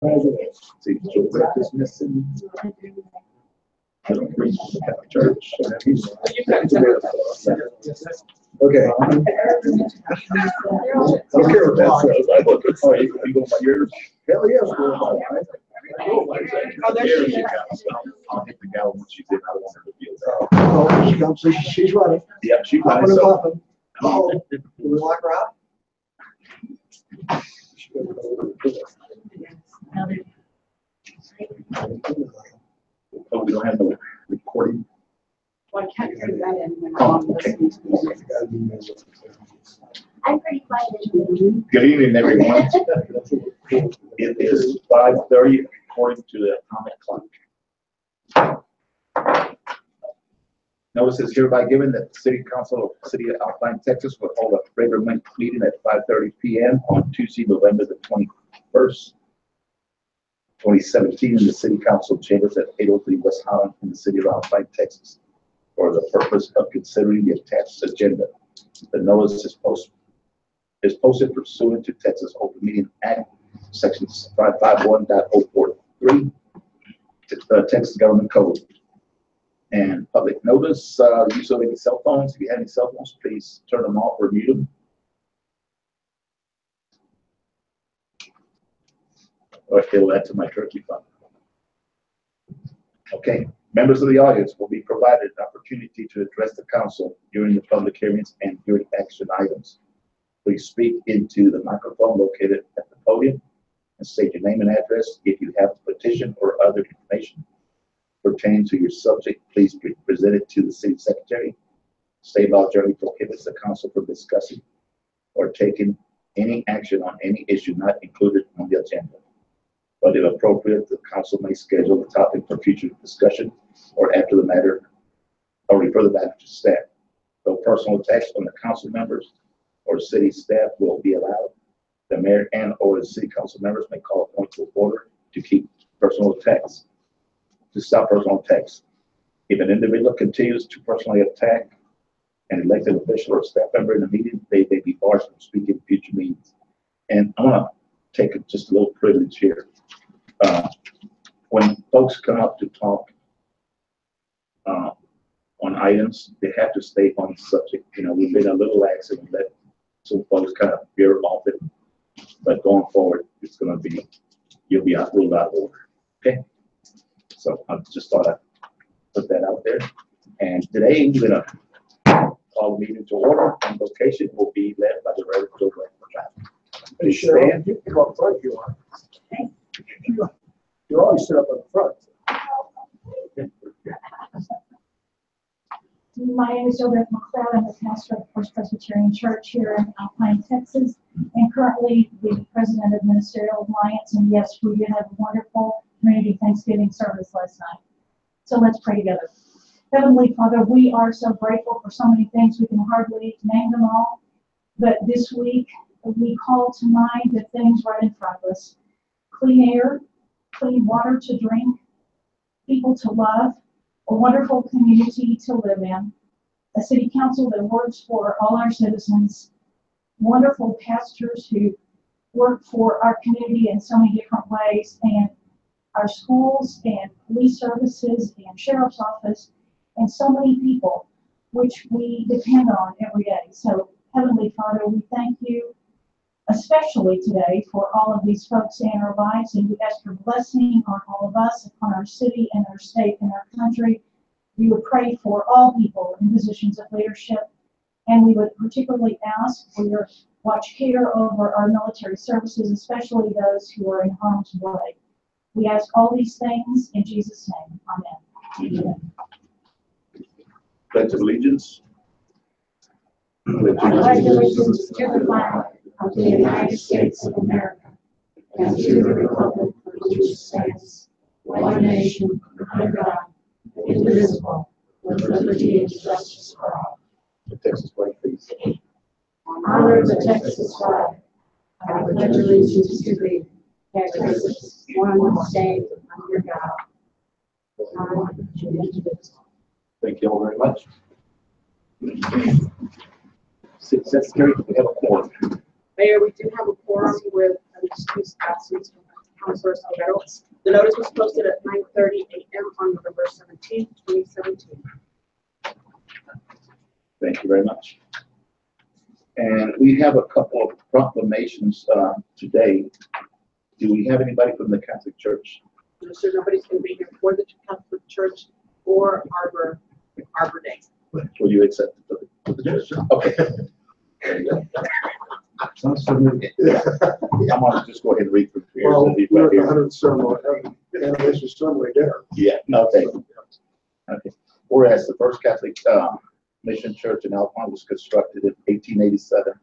See, Joe Brett is missing. I don't preach at the church. Okay. I don't care what that says. I look at you go by yours. Hell yes. I'll hit the gal when she's in. I don't want her to feel that. Oh, she comes, she's running. Yeah, she's I'm running. gonna pop him. Oh, can we lock her out? Oh, we don't have no recording. Well, I can't hear that in when Oh, I'm okay. listening to music. I'm pretty quiet. Good evening, everyone. It is 5:30 according to the atomic clock. Notice is hereby given that the City Council of the City of Alpine, Texas will hold a regular meeting at 5:30 p.m. on Tuesday, November the 21st, 2017 in the City Council chambers at 803 West Holland in the City of Alpine, Texas, for the purpose of considering the attached agenda. The notice is posted pursuant to Texas Open Meeting Act, Section 551.043, Texas Government Code. And public notice, use of any cell phones. If you have any cell phones, please turn them off or mute them. Or it'll add to my turkey fund. Okay, members of the audience will be provided an opportunity to address the council during the public hearings and during action items. Please speak into the microphone located at the podium and state your name and address. If you have a petition or other information pertaining to your subject, please present it to the city secretary. State law generally prohibits the council from discussing or taking any action on any issue not included on the agenda. But if appropriate, the council may schedule the topic for future discussion or after the matter, or refer the matter to staff. No personal attacks on the council members or city staff will be allowed. The mayor and or the city council members may call a point of order to keep personal attacks. To stop personal attacks. If an individual continues to personally attack an elected official or staff member in a meeting, they may be barred from speaking in future meetings. And I want to take just a little privilege here. When folks come up to talk on items, they have to stay on the subject. You know, we've been a little lax and let some folks kind of veer off it, but going forward, it's going to be, you'll be ruled out of order. Okay. So I just thought I'd put that out there. And today we're going to call the meeting to order, and location will be led by the Reverend Joe Brett. Hey, Cheryl, you can go up front if you want. You always sit up in the front. My name is Joe McLeod. I'm the pastor of First Presbyterian Church here in Alpine, Texas, and currently the president of Ministerial Alliance. And yes, we did have a wonderful community Thanksgiving service last night. So let's pray together. Heavenly Father, we are so grateful for so many things. We can hardly name them all. But this week, we call to mind the things right in front of us. Clean air, clean water to drink, people to love, a wonderful community to live in, a city council that works for all our citizens, wonderful pastors who work for our community in so many different ways, and our schools and police services and sheriff's office, and so many people which we depend on every day. So, Heavenly Father, we thank you especially today for all of these folks in our lives, and we ask for blessing on all of us, upon our city and our state and our country. We would pray for all people in positions of leadership, and we would particularly ask for your watch care over our military services, especially those who are in harm's way. We ask all these things in Jesus' name. Amen. Amen. Pledge of allegiance. I pledge allegiance to the flag of the United States of America and to the republic for which it stands, one nation, under God, indivisible, with liberty and justice for all. The Texas flag, please. Honor the Texas flag. I pledge allegiance to thee, Texas, one state, under God. Thank you all very much. City Secretary, we have a quorum. Mayor, we do have a quorum with an excused absence from Councilor Salguero. The notice was posted at 9:30 a.m. on November 17, 2017. Thank you very much. And we have a couple of proclamations today. Do we have anybody from the Catholic Church? No, sir, nobody's going to be here for the Catholic Church or Arbor Day. Will you accept it for the church? Okay. There you go. Sounds familiar. Yeah. I'm gonna just go ahead and read from here. Well, So he's we're right at the here. 100th ceremony, anniversary ceremony dinner. Yeah, okay. Okay. Whereas the first Catholic mission church in Alpine was constructed in 1887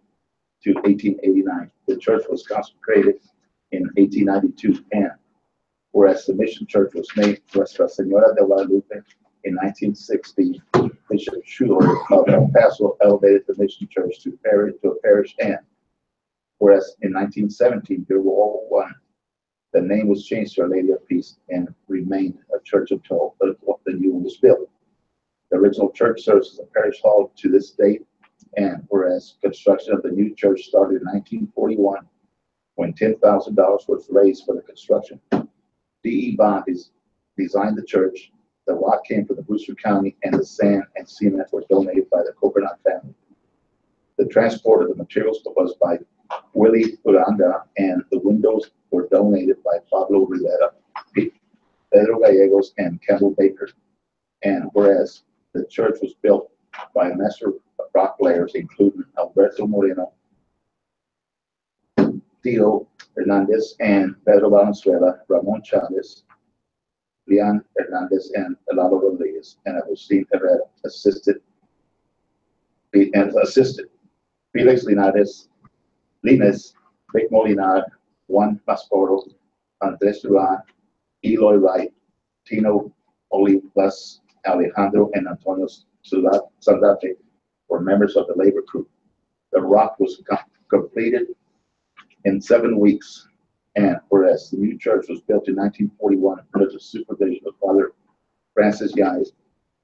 to 1889. The church was consecrated in 1892, and whereas the mission church was named Nuestra Señora de Guadalupe in 1960, Bishop Schuler of El Paso elevated the mission church to a parish, and whereas in 1917, during World War I, the name was changed to Our Lady of Peace and remained a church until the new one was built. The original church serves as a parish hall to this date, and whereas construction of the new church started in 1941, when $10,000 was raised for the construction. D.E. Bond designed the church. The rock came from the Brewster County, and the sand and cement were donated by the Coconut family. The transport of the materials was by Willie Uranga, and the windows were donated by Pablo Rivera, Pedro Gallegos, and Campbell Baker. And whereas the church was built by master rock layers, including Alberto Moreno, Tio Hernandez, and Pedro Valenzuela, Ramon Chavez, Leon Hernandez, and Elado Rodriguez, and Agustin Herrera assisted Felix Lines, Vic Molinar, Juan Masporo, Andres Duran, Eloy Wright, Tino Olivas, Alejandro, and Antonio Saldate were members of the labor crew. The rock was completed in 7 weeks, and whereas the new church was built in 1941 under the supervision of Father Francis Yais,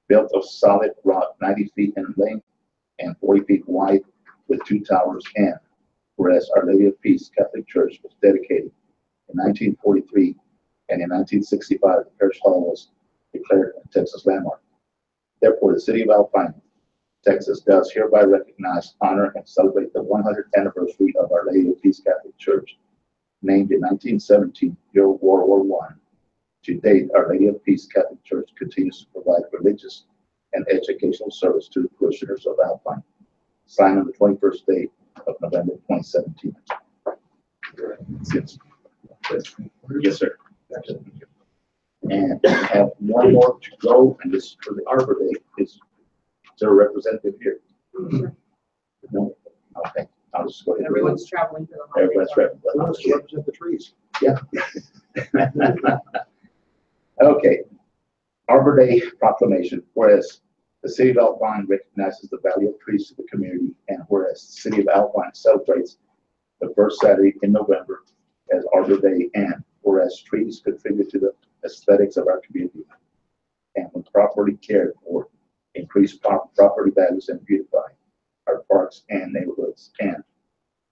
built of solid rock 90 feet in length and 40 feet wide with 2 towers, and whereas Our Lady of Peace Catholic Church was dedicated in 1943, and in 1965 the parish hall was declared a Texas landmark. Therefore, the city of Alpine, Texas does hereby recognize, honor, and celebrate the 100th anniversary of Our Lady of Peace Catholic Church, named in 1917 during World War I. To date, Our Lady of Peace Catholic Church continues to provide religious and educational service to the parishioners of Alpine. Signed on the 21st day of November 2017. Yes, sir. And we have one more to go, and this is for the Arbor Day. Is there a representative here? No? Okay, I'll just go ahead. Everyone's traveling for the holiday. Everyone's Who wants to representing. represent the trees? Yeah. Okay. Arbor Day proclamation. Whereas the city of Alpine recognizes the value of trees to the community, and whereas the city of Alpine celebrates the first Saturday in November as Arbor Day, and whereas trees contribute to the aesthetics of our community, and when properly cared for, increase property values and beautify our parks and neighborhoods, and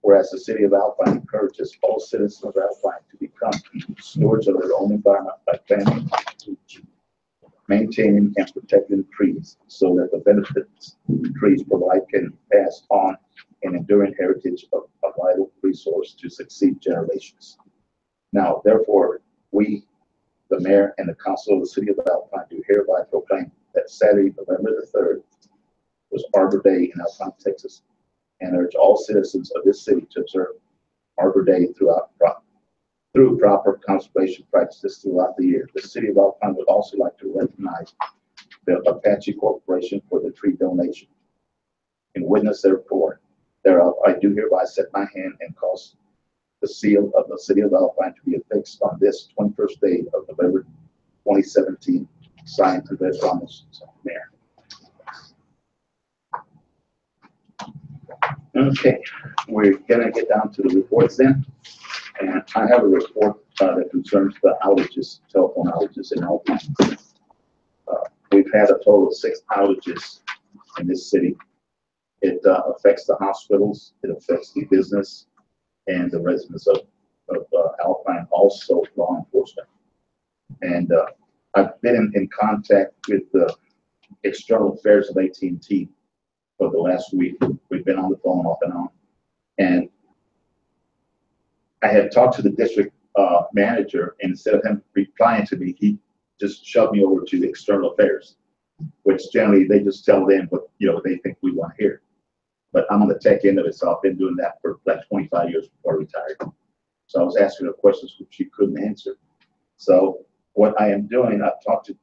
whereas the city of Alpine encourages all citizens of Alpine to become stewards of their own environment by planting, maintaining, and protecting trees so that the benefits trees provide can pass on an enduring heritage of a vital resource to succeed generations. Now, therefore, we, the mayor and the council of the city of Alpine, do hereby proclaim that Saturday, November the 3rd, was Arbor Day in Alpine, Texas, and urge all citizens of this city to observe Arbor Day through proper conservation practices throughout the year. The city of Alpine would also like to recognize the Apache Corporation for the tree donation. In witness thereof, I do hereby set my hand and cause the seal of the city of Alpine to be affixed on this 21st day of November 2017, signed Andres Ramos, Mayor. Okay, we're gonna get down to the reports then. And I have a report that concerns the outages, telephone outages in Alpine. We've had a total of 6 outages in this city. It affects the hospitals, it affects the business and the residents of of Alpine, also law enforcement. And I've been in contact with the external affairs of AT&T for the last week. We've been on the phone off and on. And I had talked to the district manager, and instead of him replying to me, he just shoved me over to the external affairs, which generally they just tell them what they think we want to hear. But I'm on the tech end of it, so I've been doing that for like 25 years before I retired. So I was asking her questions which she couldn't answer. So what I am doing, I've talked to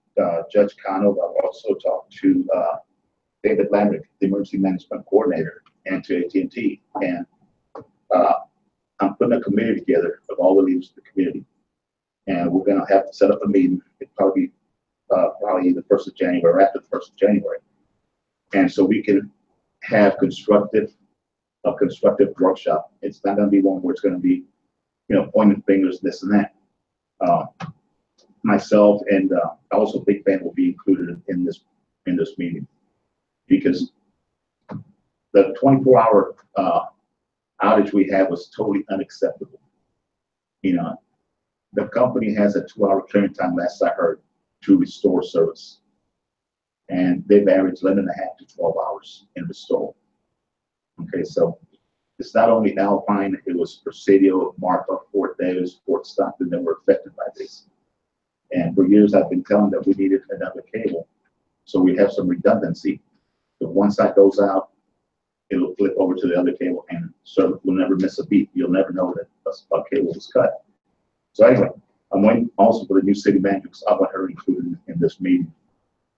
Judge Cano. I've also talked to David Lamrick, the emergency management coordinator, and to AT&T. And I'm putting a committee together of all the leaders of the community. And we're going to have to set up a meeting. It'll probably be the 1st of January or after the 1st of January. And so we can have a constructive workshop. It's not going to be one where it's going to be, pointing fingers, this and that. Myself and also Big Ben will be included in this meeting, because the 24-hour outage we had was totally unacceptable. The company has a 2-hour clearing time, last I heard, to restore service. And they've averaged 11.5 to 12 hours in restore. Okay, so it's not only Alpine, it was Presidio, Marfa, Fort Davis, Fort Stockton that were affected by this. And for years I've been telling them that we needed another cable, so we have some redundancy. If one side goes out, it'll flip over to the other cable, and service will never miss a beat. You'll never know that a cable was cut. So anyway, I'm waiting also for the new city manager, because I want her included in this meeting.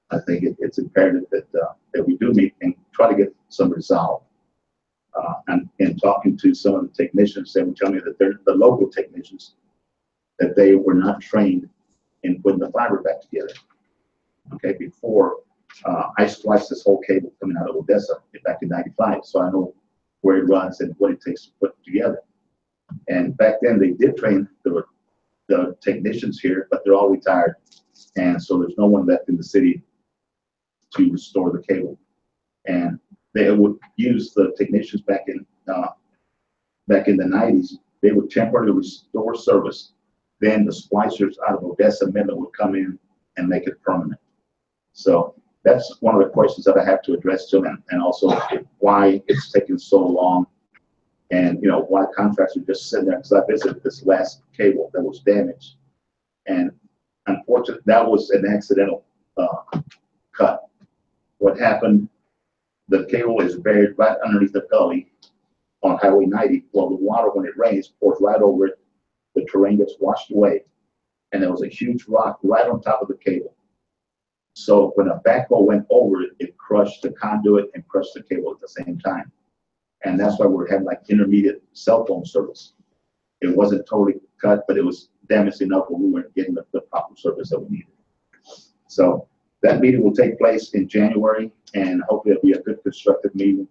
I think it's imperative that we do meet and try to get some resolve. And in talking to some of the technicians, they were telling me that they're the local technicians, that they were not trained in putting the fiber back together. Okay, before I spliced this whole cable coming out of Odessa back in '95, so I know where it runs and what it takes to put it together. And back then they did train the technicians here, but they're all retired, and so there's no one left in the city to restore the cable. And they would use the technicians back in the '90s. They would temporarily restore service. Then the splicers out of Odessa Midland would come in and make it permanent. So that's one of the questions that I have to address to them, and also why it's taking so long, and why contracts are just sitting there. Because I visited this last cable that was damaged, and unfortunately that was an accidental cut. What happened? The cable is buried right underneath the gully on Highway 90. Well, the water, when it rains, pours right over it. The terrain gets washed away, and there was a huge rock right on top of the cable. So when a backhoe went over it, it crushed the conduit and crushed the cable at the same time. And that's why we're having like intermediate cell phone service. It wasn't totally cut, but it was damaged enough where we weren't getting the proper service that we needed. So that meeting will take place in January, and hopefully it'll be a good constructive meeting.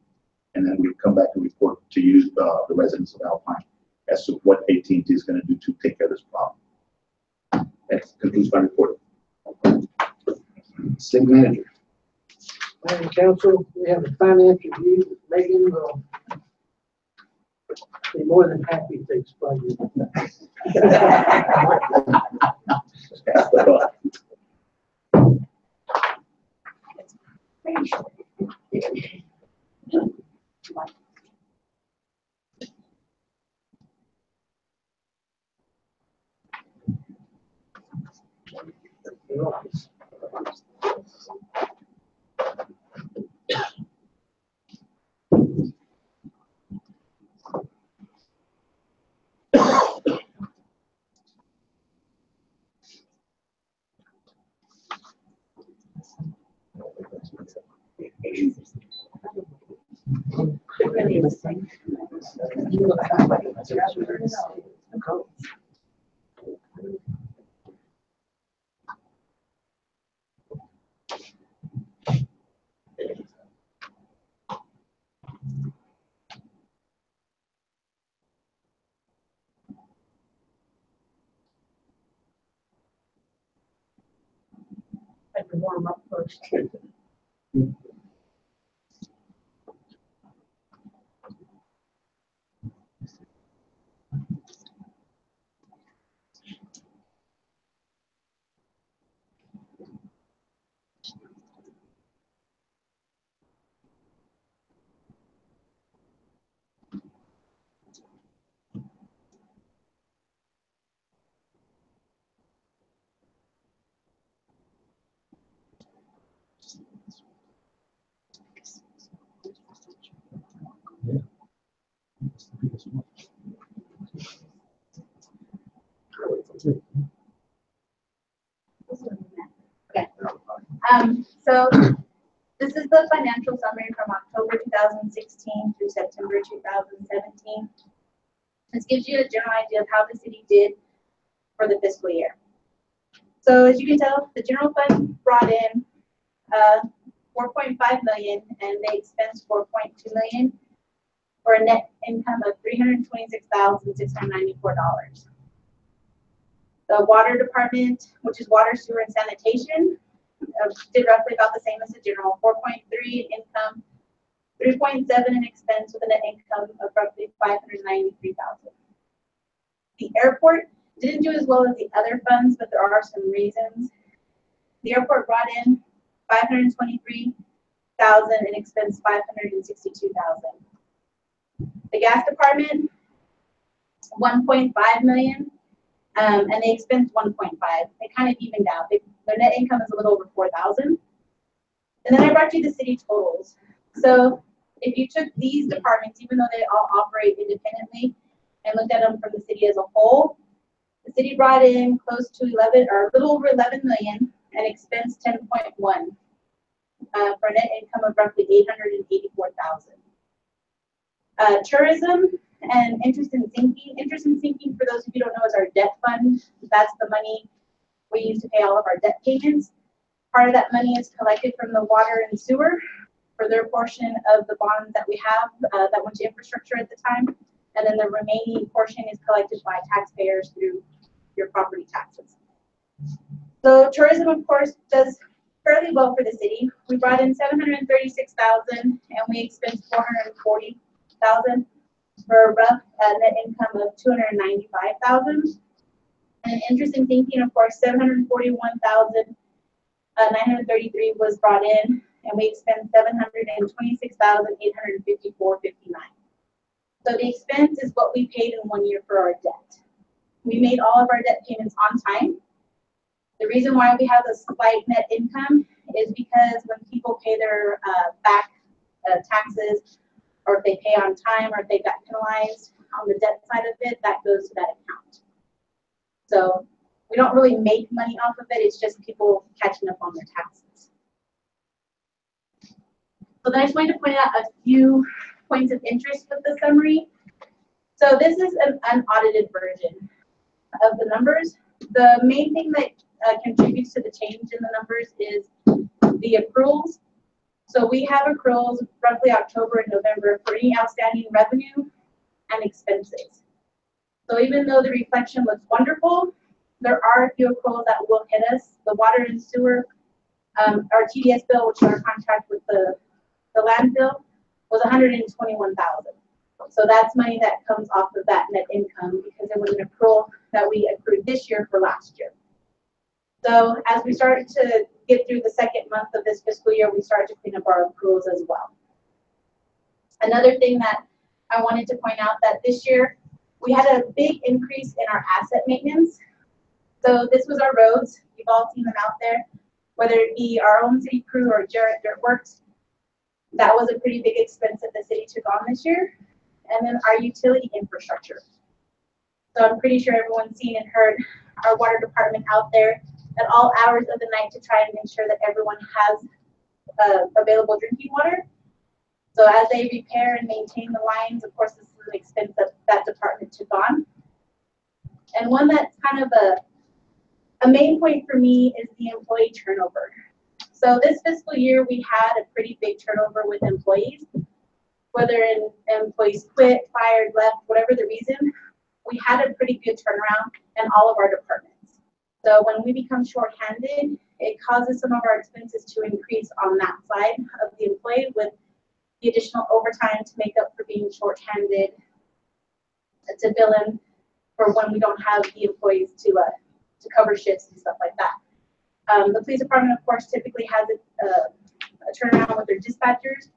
And then we'll come back and report to you, the residents of Alpine, as to what AT&T is going to do to take care of this problem. That concludes my report. City manager. Mayor and council, we have a finance review. Megan will be more than happy to explain it. I can warm up first. Okay. So this is the financial summary from October 2016 through September 2017. This gives you a general idea of how the city did for the fiscal year. So as you can tell, the general fund brought in 4.5 million and they expensed 4.2 million for a net income of $326,694. The water department, which is water, sewer, and sanitation, did roughly about the same as the general, 4.3 in income, 3.7 in expense with a net income of roughly 593,000. The airport didn't do as well as the other funds, but there are some reasons. The airport brought in 523,000 and expense 562,000. The gas department, 1.5 million, and they expensed 1.5. They kind of evened out. Their net income is a little over 4,000. And then I brought you the city totals. So if you took these departments, even though they all operate independently, and looked at them from the city as a whole, the city brought in close to 11 or a little over 11 million and expensed 10.1 for a net income of roughly 884,000. Tourism and interest in sinking. Interest in sinking, for those of you who don't know, is our debt fund. That's the money we use to pay all of our debt payments. Part of that money is collected from the water and sewer for their portion of the bonds that we have that went to infrastructure at the time. And then the remaining portion is collected by taxpayers through your property taxes. So tourism, of course, does fairly well for the city. We brought in 736,000 and we expensed 440,000 for a rough net income of 295,000. And interest in thinking, of course, 741,933 was brought in, and we expensed 726,854.59. So the expense is what we paid in 1 year for our debt. We made all of our debt payments on time. The reason why we have a slight net income is because when people pay their back taxes, or if they pay on time, or if they got penalized on the debt side of it, that goes to that account. So we don't really make money off of it. It's just people catching up on their taxes. So then I just wanted to point out a few points of interest with the summary. So this is an unaudited version of the numbers. The main thing that contributes to the change in the numbers is the accruals. So we have accruals roughly October and November for any outstanding revenue and expenses. So even though the reflection looks wonderful, there are a few accruals that will hit us. The water and sewer, our TDS bill, which is our contract with the landfill, was 121,000. So that's money that comes off of that net income because it was an accrual that we accrued this year for last year. So as we started to get through the second month of this fiscal year, we started to clean up our accruals as well. Another thing that I wanted to point out that this year we had a big increase in our asset maintenance. So this was our roads. You've all seen them out there, whether it be our own city crew or Jarrett Dirt Works. That was a pretty big expense that the city took on this year. And then our utility infrastructure. So I'm pretty sure everyone's seen and heard our water department out there at all hours of the night to try and make sure that everyone has available drinking water. So as they repair and maintain the lines, of course, this is an expense that that department took on. And one that's kind of a main point for me is the employee turnover. So this fiscal year, we had a pretty big turnover with employees. Whether employees quit, fired, left, whatever the reason, we had a pretty good turnaround in all of our departments. So when we become shorthanded, it causes some of our expenses to increase on that side of the employee with the additional overtime to make up for being shorthanded, to fill in for when we don't have the employees to cover shifts and stuff like that. The police department, of course, typically has a turnaround with their dispatchers.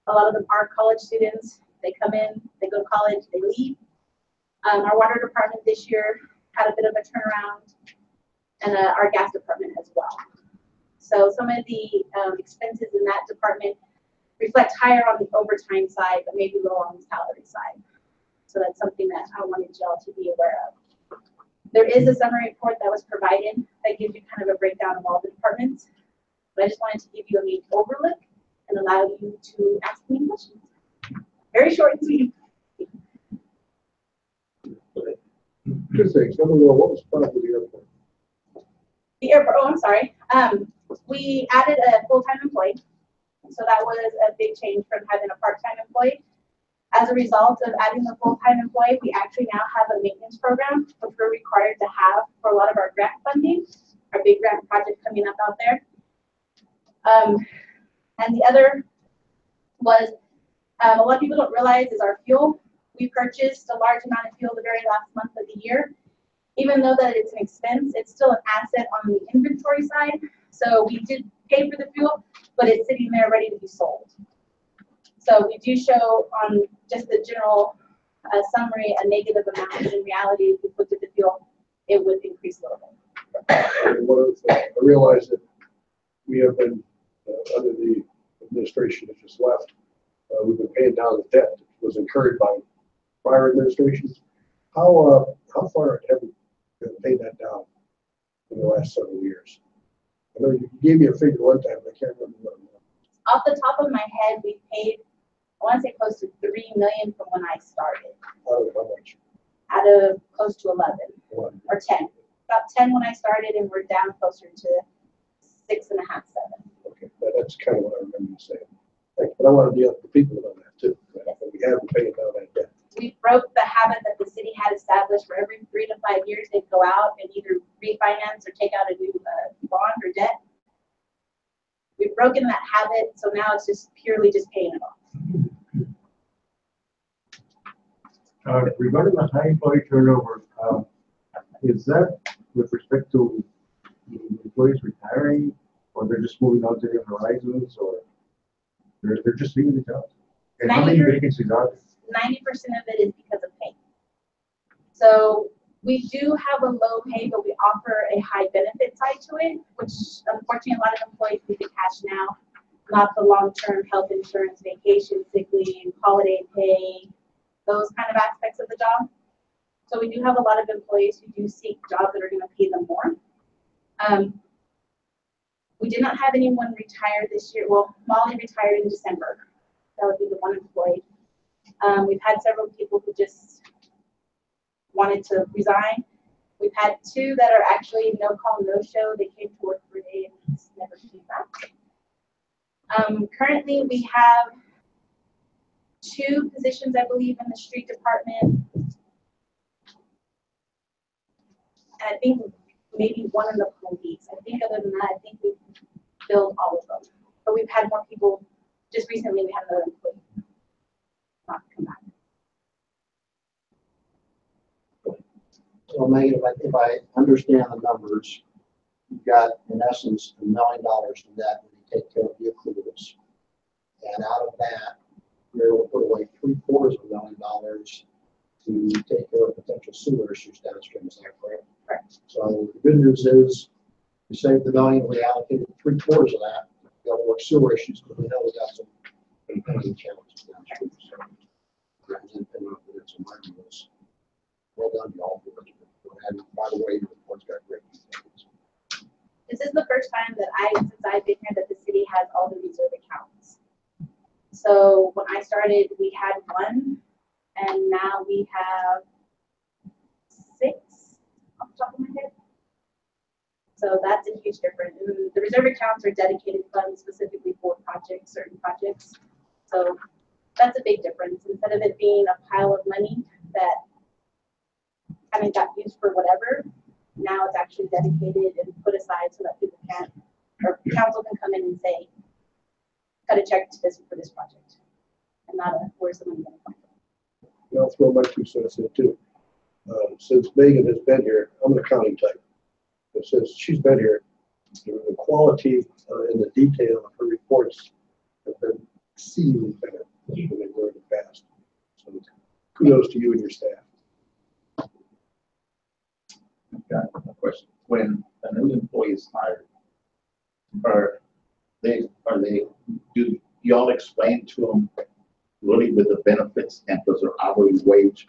A lot of them are college students. They come in, they go to college, they leave. Our water department this year had a bit of a turnaround, and our gas department as well. So some of the expenses in that department reflect higher on the overtime side, but maybe lower on the salary side. So that's something that I wanted y'all to be aware of. There is a summary report that was provided that gives you kind of a breakdown of all the departments. But I just wanted to give you a neat overlook and allow you to ask me questions. Very short and sweet. Two things. Number one, what was the problem with the airport? The airport, oh, I'm sorry. We added a full-time employee. So that was a big change from having a part-time employee. As a result of adding the full-time employee, we actually now have a maintenance program, which we're required to have for a lot of our grant funding, our big grant project coming up out there. And the other was, a lot of people don't realize is our fuel. We purchased a large amount of fuel the very last month of the year. Even though that it's an expense, it's still an asset on the inventory side. So we did pay for the fuel, but it's sitting there ready to be sold. So we do show on just the general summary a negative amount. In reality, if we looked at the fuel, it would increase a little bit. And one other thing, I realize that we have been, under the administration that just left, we've been paying down the debt that was incurred by prior administrations. How far have we paid that down in the last several years? I know you gave me a figure one time, but I can't remember what it was. Off the top of my head, we paid, I want to say close to $3 million from when I started, Out of how much? out of close to 11 One. or 10. About 10 when I started, and we're down closer to 6.5, 7. Okay, that's kind of what I remember you saying. But I want to be up to people about that too. We haven't paid down that debt. We broke the habit that the city had established where every 3 to 5 years they'd go out and either refinance or take out a new bond or debt. We've broken that habit, so now it's just purely just paying it off. Regarding the high employee turnover, is that with respect to the employees retiring, or they're just moving on to new horizons, or they're just leaving the job? And how many 90% vacancies are there? 90% of it is because of pay. So we do have a low pay, but we offer a high benefit side to it, which unfortunately a lot of employees need the cash now, not the long-term health insurance, vacation, sick leave, holiday pay, those kind of aspects of the job. So we do have a lot of employees who do seek jobs that are going to pay them more. We did not have anyone retire this year. Well, Molly retired in December. That would be the one employee. We've had several people who just wanted to resign. We've had 2 that are actually no call, no show. They came to work for a day and just never came back. Currently, we have 2 positions, I believe, in the street department. And I think maybe 1 in the police. I think other than that, I think we've filled all of them. But we've had more people. Just recently, we had another employee not come back. So Megan, if I understand the numbers, you've got in essence $1 million from that when you take care of the accruals. And out of that, you're able to put away $750,000 to take care of potential sewer issues downstream. Is that correct? Correct. So the good news is we saved $1 million, we allocated 3/4 of that. We got to work sewer issues because we know we got some impending challenges downstream. So, well done, y'all. And by the way, your report's got great details. This is the first time that since I've been here, that the city has all the reserve accounts. So when I started, we had 1, and now we have 6 off the top of my head. So that's a huge difference. And the reserve accounts are dedicated funds specifically for projects, certain projects. So that's a big difference. Instead of it being a pile of money that kind of got used for whatever, now it's actually dedicated and put aside so that people can, or council can come in and say, cut a check to this for this project, and not where's the money going to come from. I'll throw my 2 cents in too. Since Megan has been here, I'm an accounting type. But since she's been here, the quality and the detail of her reports have been exceedingly better than they were in the past. So kudos to you and your staff. Got a question. When a new employee is hired, do y'all explain to them really with the benefits and plus their hourly wage,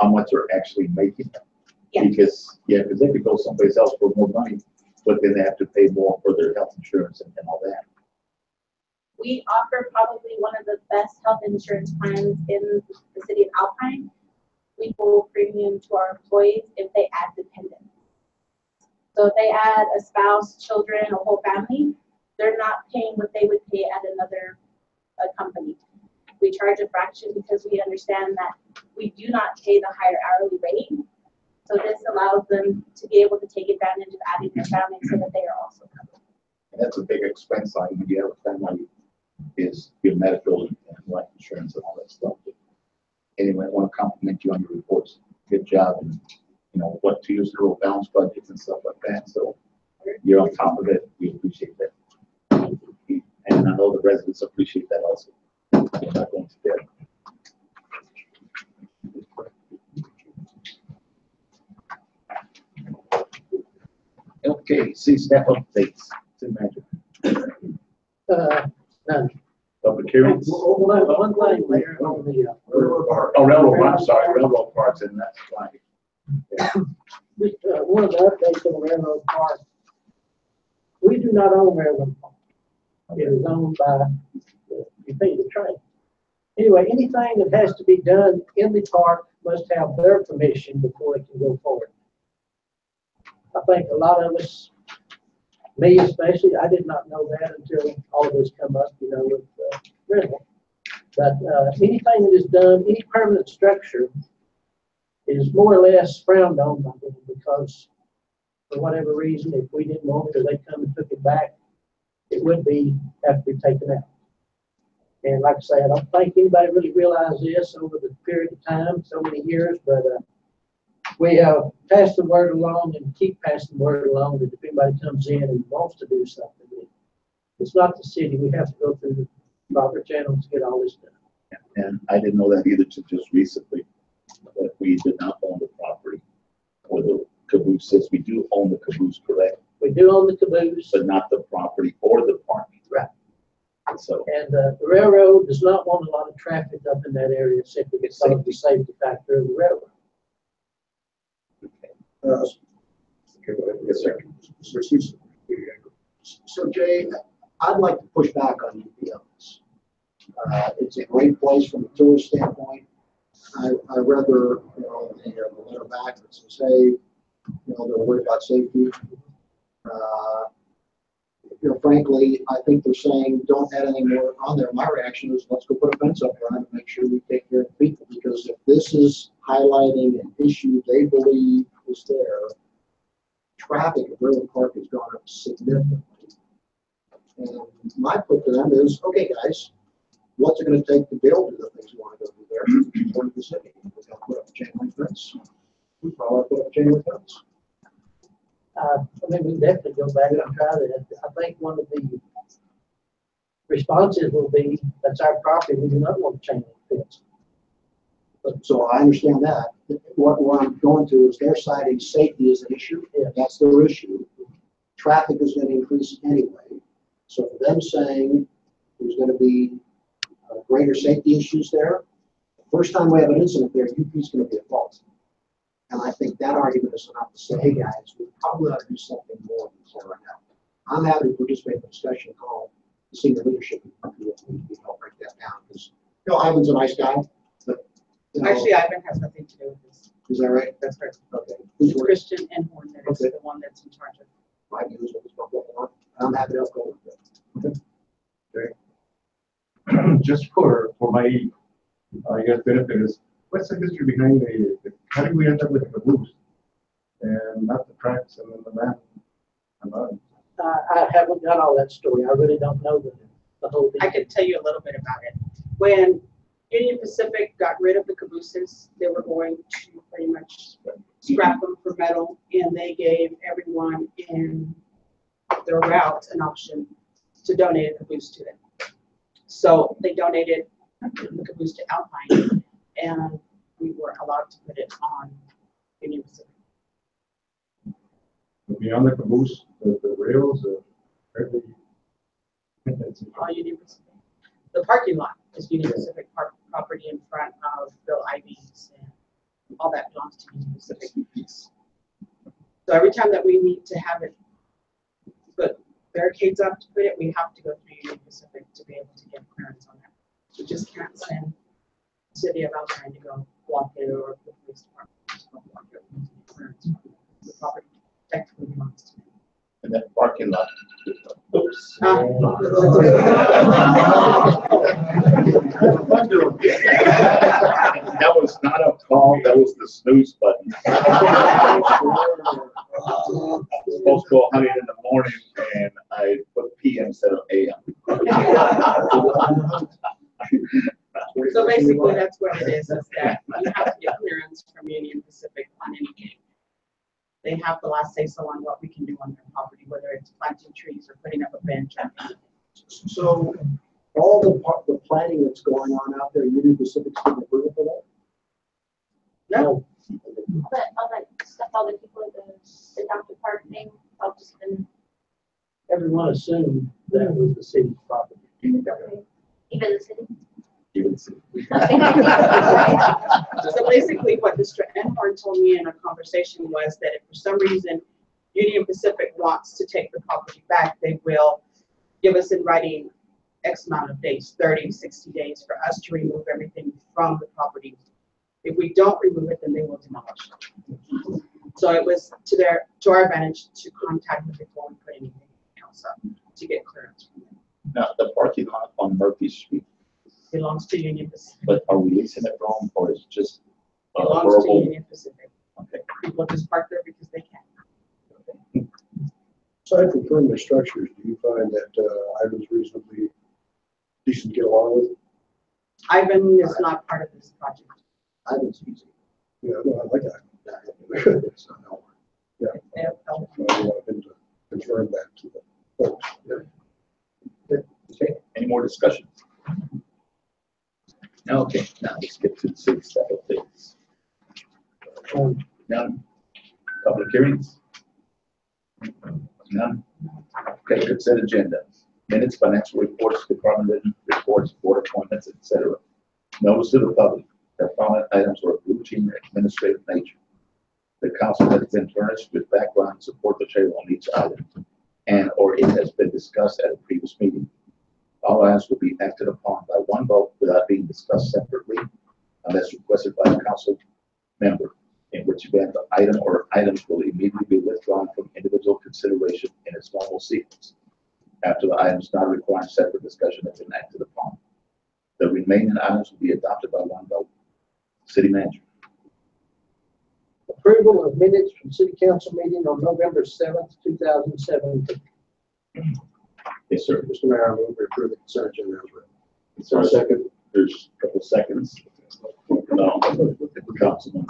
how much they're actually making? Yeah. Because they could go someplace else for more money, but then they have to pay more for their health insurance and all that. We offer probably one of the best health insurance plans in the city of Alpine. We pull premium to our employees if they add dependents. So if they add a spouse, children, a whole family, they're not paying what they would pay at another company. We charge a fraction because we understand that we do not pay the higher hourly rate. So this allows them to be able to take advantage of adding their family so that they are also covered. And that's a big expense item when you have a family, is your medical and life insurance and all that stuff. Anyway, I want to compliment you on your reports. Good job. And, what 2 years in a row, balanced budgets and stuff like that. So you're on top of it. We appreciate that. And I know the residents appreciate that also. We're not going to bed. Okay, see staff updates. City Manager. None. Public hearings. One thing, Mayor, on the, Oh, railroad, I'm sorry, railroad parks, and that's fine. Yeah. just, one of the updates on Railroad Park. We do not own Railroad Park. It is owned by the train. Anyway, anything that has to be done in the park must have their permission before it can go forward. I think a lot of us, me especially, I did not know that until all of this come up, with rental. But anything that is done, any permanent structure is more or less frowned on by them because for whatever reason, if we didn't want it or they come and took it back, it would have to be taken out. And like I say, I don't think anybody really realized this over the period of time, so many years, but we have passed the word along and keep passing the word along that if anybody comes in and wants to do something, it's not the city. We have to go through the proper channels to get all this done. And I didn't know that either till just recently, that we did not own the property or the caboose. Says we do own the caboose, correct? We do own the caboose. But not the property or the parking. Right. So. And the railroad does not want a lot of traffic up in that area simply because of the safety factor of the railroad. Yes, sir. So Jay, I'd like to push back on you on this. It's a great place from a tourist standpoint. I rather, the letter back that says, hey, they're worried about safety. Frankly, I think they're saying don't add any more on there. My reaction is let's go put a fence up around and make sure we take care of people, because if this is highlighting an issue they believe is there, traffic at Railroad Park has gone up significantly. And my put to them is, okay, guys, what's it going to take to build the things you want to go do there? Support the city. We're going to put up a chain link fence. We probably put up a chain link fence. We can definitely go back and try that. I think one of the responses will be, that's our property, we do not want to change the fence. So I understand that. What I'm going to is they're citing safety as an issue. Yeah, that's their issue. Traffic is going to increase anyway. So for them saying there's going to be greater safety issues there, the first time we have an incident there, UP is going to be at fault. And I think that argument is enough to say, hey guys, we probably ought to do something more than right now. I'm happy to participate in the discussion call the senior leadership to help break that down, because Ivan's a nice guy, but Actually, Ivan has nothing to do with this. is that right? That's right. Okay. Who's working? Christian and Horn, that is the one that's in charge of. My views of this before. I'm happy to help go with it. Okay. Just for my, benefit is, what's the history behind how did we end up with the caboose? And not the tracks and then the map? I haven't got all that story. I really don't know the whole thing. I can tell you a little bit about it. When Union Pacific got rid of the cabooses, they were going to pretty much scrap them for metal, and they gave everyone in their route an option to donate a caboose to them. So they donated the caboose to Alpine, and we were allowed to put it on Union Pacific. Beyond the caboose, the rails, everything. All Union Pacific. The parking lot is Union Pacific Park property in front of Bill Ivy's, and all that belongs to Union Pacific. So every time that we need to have it, put barricades up to put it, we have to go through Union Pacific to be able to get clearance on that. We just can't send the city of Alpine to go block it or the police department to go block it. We need to get clearance from it. The property technically belongs to me. And that parking lot. Oops. Ah. That was not a call, that was the snooze button. I was supposed to go hunting in the morning and I put PM instead of AM. So basically, that's what it is that you have to get clearance from Union Pacific on any game. They have the last say so on what we can do on their property, whether it's planting trees or putting up a bench. So all the planning that's going on out there, Union Pacific's been approved for that? No, But all that stuff, all the people at the adoptive park thing, all just been, Everyone assumed that was the city's property. even the city. so basically what Mr. Enhorn told me in a conversation was that if for some reason Union Pacific wants to take the property back, they will give us in writing X amount of days, 30, 60 days for us to remove everything from the property. If we don't remove it, then they will demolish it. So it was to our advantage to contact them before we put anything else up to get clearance from them. Now, the parking lot on Murphy Street, Belongs to Union Pacific. but are we leasing it wrong or is it just Belongs to verbal? Union Pacific. Okay. People just park there because they can. Aside from permanent structures, do you find that Ivan's reasonably decent to get along with? Ivan is not part of this project. Ivan's easy. Yeah, no, I like that. It's not no. They have help. I want him to confirm that to the folks. Okay, any more discussion? Okay, now let's get to the city staff updates. None. Public hearings? None. Okay, consent agenda. Minutes, financial reports, department reports, board appointments, etc. Notice to the public that following items are of routine administrative nature. The council has been furnished with background and support material on each item, and or it has been discussed at a previous meeting. All items will be acted upon by one vote without being discussed separately unless requested by a council member, in which event the item or items will immediately be withdrawn from individual consideration in its normal sequence after the items not requiring separate discussion has been acted upon. The remaining items will be adopted by one vote. City manager. Approval of minutes from city council meeting on November 7th, 2017. Yes, sir. Mr. Mayor, I move to approve the consent agenda as written. Is there a second? There's a couple seconds. No. Councilman.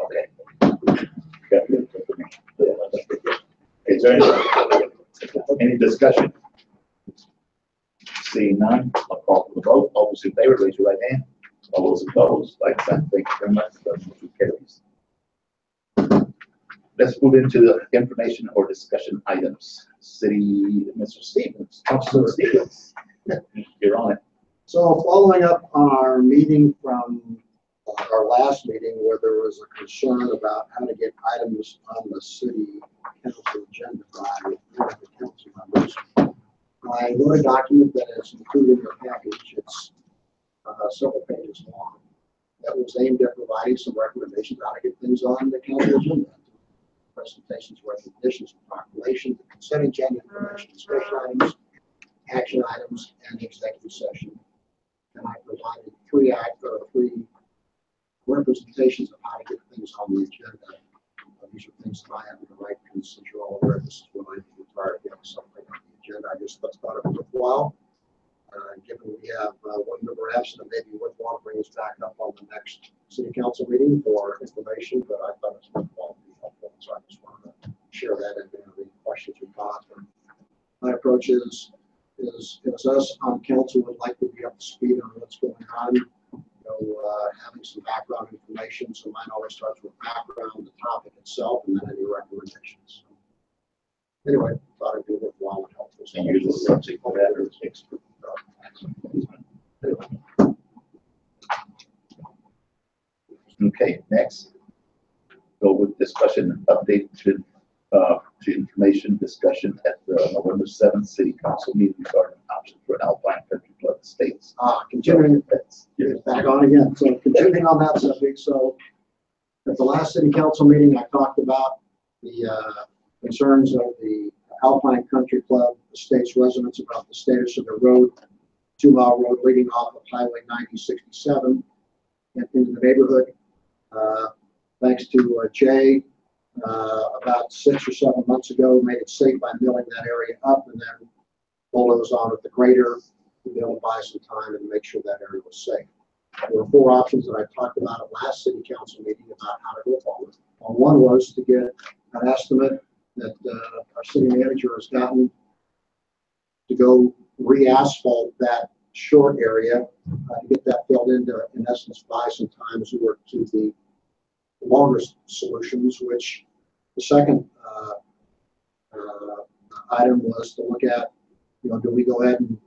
Okay. Is there any discussion? Seeing none, I'll call for the vote. All those in favor, raise your right hand. All those opposed, like sign. Thank you very much. The motion carries. Let's move into the information or discussion items. City, Mr. Stevens, Councilor Stevens, you're on it. So following up on our meeting from our last meeting where there was a concern about how to get items on the city council agenda by the council members, I wrote a document that is included in your package. It's several pages long. That was aimed at providing some recommendations on how to get things on the council agenda. Presentations, recognitions, proclamations, the consent agenda information, discussion items, action items, and the executive session. And I provided three representations of how to get things on the agenda. These are things that I have to write because since you're all aware, this is what I do prior to getting something on the agenda. I just thought it was worthwhile. Given we have one member absent, it may be worthwhile to bring us back up on the next city council meeting for information, but I thought it was worthwhile to be helpful. So I just wanted to share that and any questions we got. And my approach is us on council would like to be up to speed on what's going on, having some background information. So mine always starts with background, the topic itself, and then any recommendations. Anyway, thought it'd be worthwhile and helpful. And you're the subject matter expert. Okay, next. go with discussion and update to information discussion at the November 7th City Council meeting regarding options for an Alpine Country Club Estates. Continuing, back on again. So continuing on that subject, so at the last city council meeting, I talked about the concerns of the Alpine Country Club Estates residents about the status of the road, 2-mile road leading off of Highway 9067 and into the neighborhood. Thanks to Jay, about 6 or 7 months ago, made it safe by milling that area up and then bulldoze on with the grader to be able to buy some time and make sure that area was safe. There were 4 options that I talked about at last city council meeting about how to go forward. One was to get an estimate that our city manager has gotten to go re-asphalt that short area to get that filled into, in essence, buy some time as we work to the longer solutions, which the second item was to look at, do we go ahead and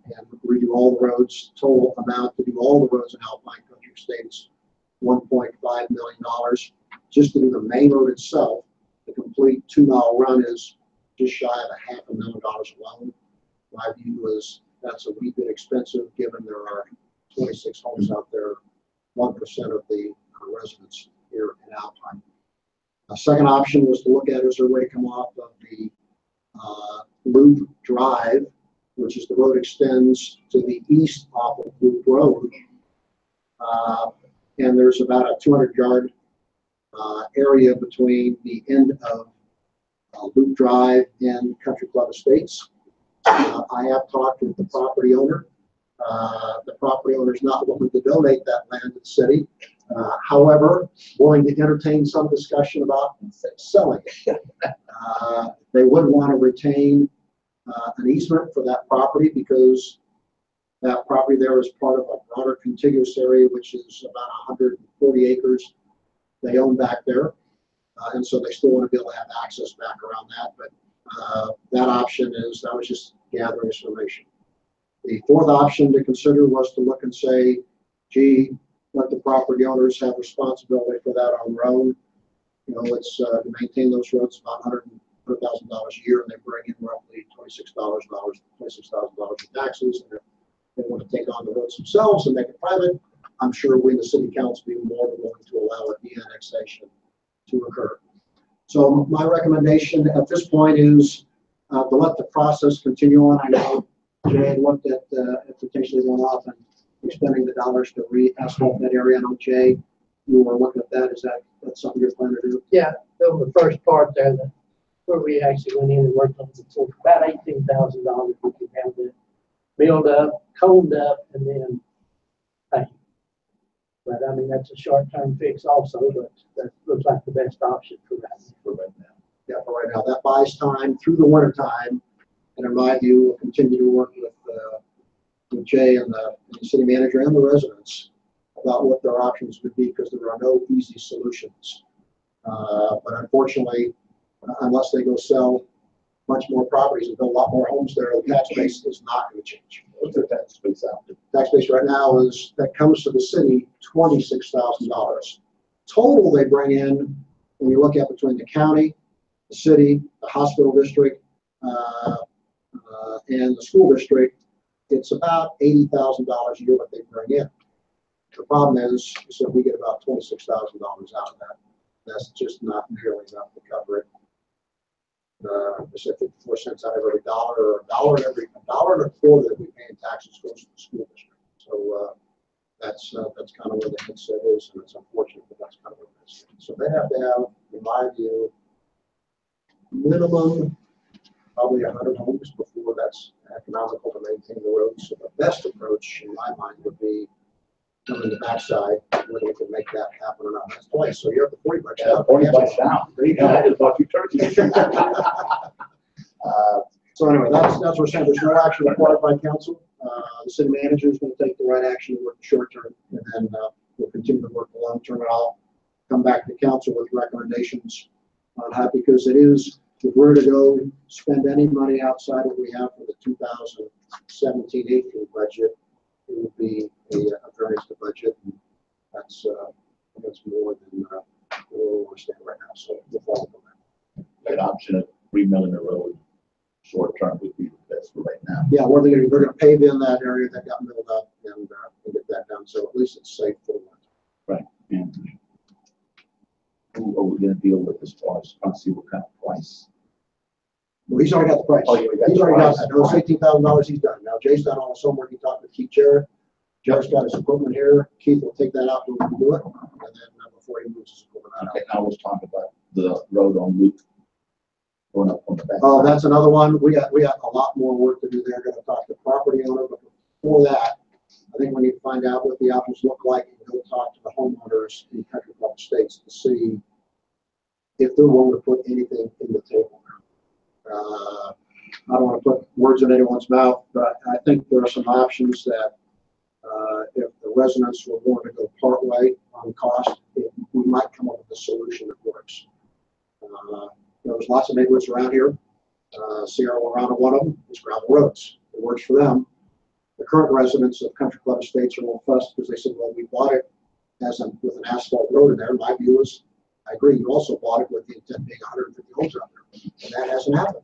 redo all the roads, total amount to do all the roads in Alpine Country Estates, $1.5 million, just to do the main road itself. The complete 2-mile run is just shy of $500,000 alone. My view is that's a wee bit expensive given there are 26 homes out there, 1% of the residents here in Alpine. A second option was to look at is there a way to come off of the Loop Drive, which is the road extends to the east off of Loop Road. And there's about a 200-yard area between the end of Loop Drive and Country Club Estates. I have talked with the property owner. The property owner is not willing to donate that land to the city. However, willing to entertain some discussion about selling it. They would want to retain an easement for that property because that property there is part of a broader contiguous area, which is about 140 acres they own back there. And so they still want to be able to have access back around that. But that option is, I was just gathering information. The fourth option to consider was to look and say, gee, let the property owners have responsibility for that on their own. It's to maintain those roads about $100,000 a year, and they bring in roughly $26,000 in taxes. And if they want to take on the roads themselves and make it private, I'm sure we in the city council will be more than willing to allow a de-annexation to occur. So my recommendation at this point is to let the process continue on. I know Jay had looked at potentially going off and expending the dollars to re-asphalt that area. I know Jay, you were looking at that. Is that something you're planning to do? Yeah, that was the first part there where we actually went in and worked on it. So about $18,000 we could have it built up, coned up, and then paint. But I mean, that's a short-term fix also, but that looks like the best option for right now. Yeah, for right now. That buys time through the winter time. And in my view, we'll continue to work with Jay and the city manager and the residents about what their options would be, because there are no easy solutions. But unfortunately, unless they go sell much more properties and build a lot more homes there, the tax base is not going to change. What's the tax base out there? Tax base right now is, that comes to the city, $26,000. Total they bring in, when you look at between the county, the city, the hospital district, and the school district, it's about $80,000 a year what they bring in. The problem is that we get about $26,000 out of that. That's just not nearly enough to cover it. I said 54 cents out of every dollar, or $1.25 that we pay in taxes goes to the school district. So that's kind of where the headset is, and it's unfortunate, but that's kind of what it is. So they have to have, in my view, minimum probably 100 homes before that's economical to maintain the roads. So the best approach, in my mind, would be coming the backside, whether we can make that happen or not. That's twice. So you're at the 40 bucks down. 40 bucks down. There you go. I just bought you turkey. So anyway, that's what we're saying. There's no action required by council. The city manager is going to take the right action to work the short term, and then we'll continue to work the long term. And I'll come back to council with recommendations on how, because it is, if we're to go spend any money outside of what we have for the 2017-18 budget, it would be a variance to budget, and that's more than where we stand right now, so we'll follow from that. That option of remilling the road, short term would be the best for right now. Yeah, we're gonna pave in that area that got milled up and get that done, so at least it's safe for the winter. Right. And who are we gonna deal with as far as, trying to see what kind of price? Well, he's already got the price. Oh, you already got He's the already got price. that. Those $18,000 he's done. Now Jay's done all the homework. He talked with Keith Jarrett. Jarrett's got his equipment here. Keith will take that out and we can do it. And then before he moves his equipment out. Okay, I was talking about the road on Luke going up on the back. Oh, that's another one. We got a lot more work to do there. Gonna talk to the property owner, but before that, I think we need to find out what the options look like and go talk to the homeowners in Country Club Estates to see if they're willing to put anything in the table. I don't want to put words in anyone's mouth, but I think there are some options that if the residents were willing to go part way on cost, we might come up with a solution that works. There's lots of neighborhoods around here. Sierra Lorana, one of them, is gravel roads. It works for them. The current residents of Country Club Estates are a little fussed because they said, well, we bought it with an asphalt road in there. My view is, I agree, you also bought it with the intent of being 150 homes out there, and that hasn't happened.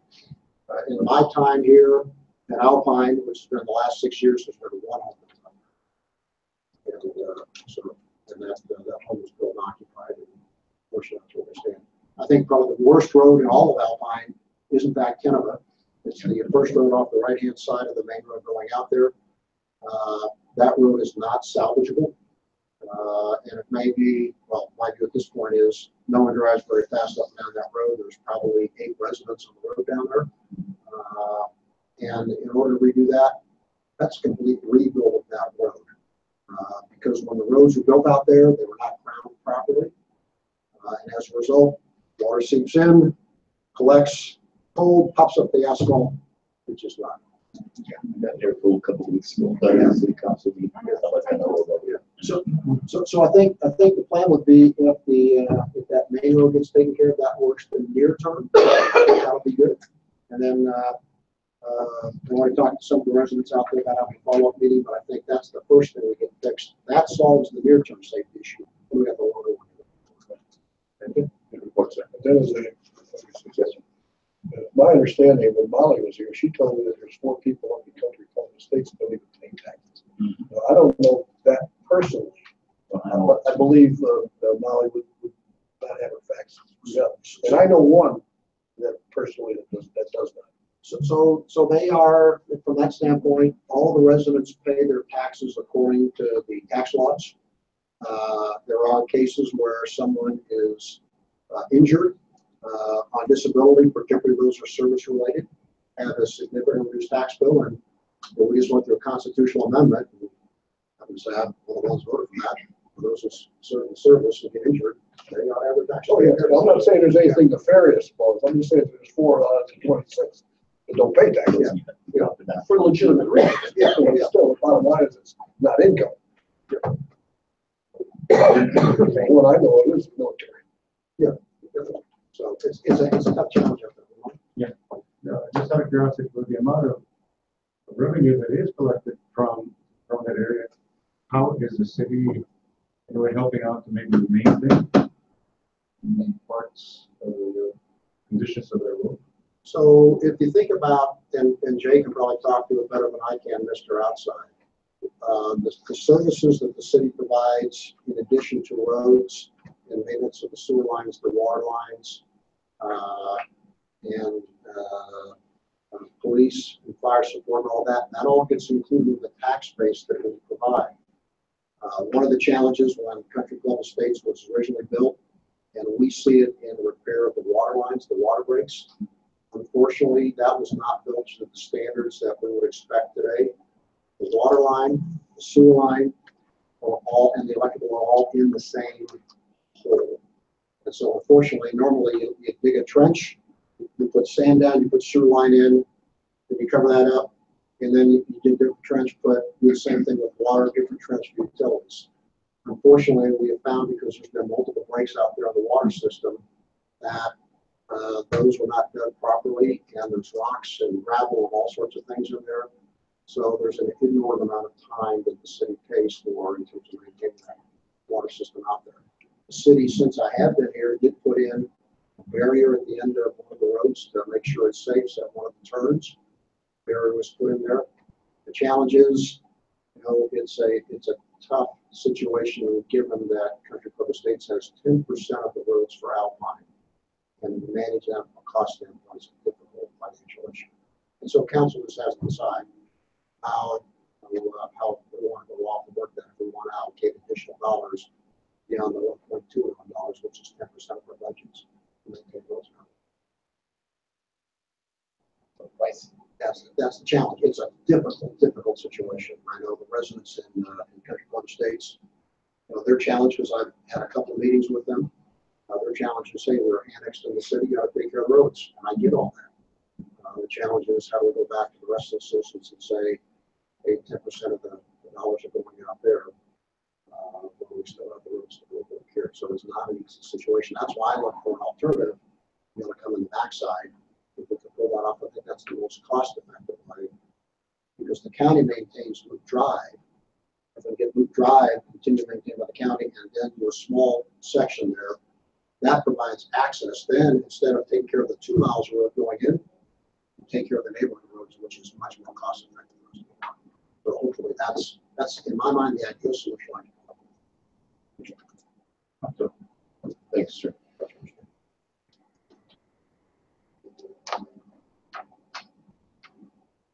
In my time here in Alpine, which has been the last 6 years, there's been one home that's out there. And that home was built and occupied, and fortunately that's where we stand. I think probably the worst road in all of Alpine is in fact Kennebec. It's the first road off the right-hand side of the main road going out there. That road is not salvageable. And it may be, well, my view at this point is no one drives very fast up and down that road. There's probably 8 residents on the road down there. And in order to redo that, that's a complete rebuild of that road. Because when the roads were built out there, they were not crowned properly. And as a result, water seeps in, collects, cold, pops up the asphalt. It's just not. Yeah, we got there for a couple of weeks ago. City Council meeting. So I think the plan would be if that main road gets taken care of, that works the near term. That'll be good. And then I want to talk to some of the residents out there about having a follow-up meeting, but I think that's the first thing we get fixed. That solves the near-term safety issue. Then we got the longer one. Thank you. Good report, sir. That was a suggestion. My understanding when Molly was here, she told me that there's 4 people up in Country Club Estates that don't even pay taxes. Mm-hmm. Now, I don't know that personally, but I believe Molly would not have her facts. Yeah. And I know one that personally that does not. So they are, from that standpoint, all the residents pay their taxes according to the tax laws. There are cases where someone is injured on disability, particularly those who are service related, have a significant reduced tax bill, and we just went through a constitutional amendment. I would say I'm one of the ones voted for that. For those who serve in service and get injured, they ought to have their tax. Oh yeah, I'm not saying there's anything nefarious about it. I'm just saying there's 4 out of 26 that don't pay taxes. Yeah. For legitimate reasons. Yeah, but still, the bottom line is it's not income. What I know of is military. Yeah. So it's a tough challenge out there. Yeah. No, just out of curiosity, with the amount of revenue that is collected from that area, how is the city in a way helping out to maybe the main parts of the conditions of their road? So if you think about, and Jay can probably talk to it better than I can, Mr. Outside, the services that the city provides in addition to roads and maintenance of the sewer lines, the water lines, and police and fire support and all that, that all gets included in the tax base that we provide. One of the challenges when Country Club Estates was originally built, and we see it in the repair of the water lines, the water breaks. Unfortunately, that was not built to the standards that we would expect today. The water line, the sewer line, and the electrical are all in the same hole. And so unfortunately, normally you dig a trench, you put sand down, you put sewer line in, then you cover that up, and then you dig a different trench, do the same thing with water, different trench for utilities. Unfortunately, we have found, because there's been multiple breaks out there on the water system, that those were not done properly, and there's rocks and gravel and all sorts of things in there. So there's an inordinate amount of time that the city pays for in terms of maintaining that water system out there. The city, since I have been here, did put in a barrier at the end of one of the roads to make sure it's safe, so at one of the turns, barrier was put in there. The challenge is, you know, it's a tough situation given that Country Club Estates has 10% of the roads for Alpine. And to manage that from a cost standpoint is a difficult financial issue. And so council just has to decide how we want to go off and work that, if we want to allocate additional dollars beyond the $1.2 million, which is 10% of our budgets. To maintain those numbers. That's the challenge. It's a difficult situation. I know the residents in Country Club Estates, you know, their challenge, because I've had a couple of meetings with them, their challenge is, say, we're annexed in the city, you got to take care of the roads, and I get all that. The challenge is how we go back to the rest of the citizens and say, hey, 10% of the dollars are going out there, but we still have the roads to go here. So it's not an easy situation. That's why I look for an alternative. You know, to come in the backside. If we can pull that off, I think that's the most cost-effective way, because the county maintains Loop Drive. If we get Loop Drive, continue maintained by the county, and then do a small section there, that provides access. Then, instead of taking care of the 2 miles of road going in, you take care of the neighborhood roads, which is much more cost-effective. So hopefully, that's in my mind the ideal solution. Thanks, sir.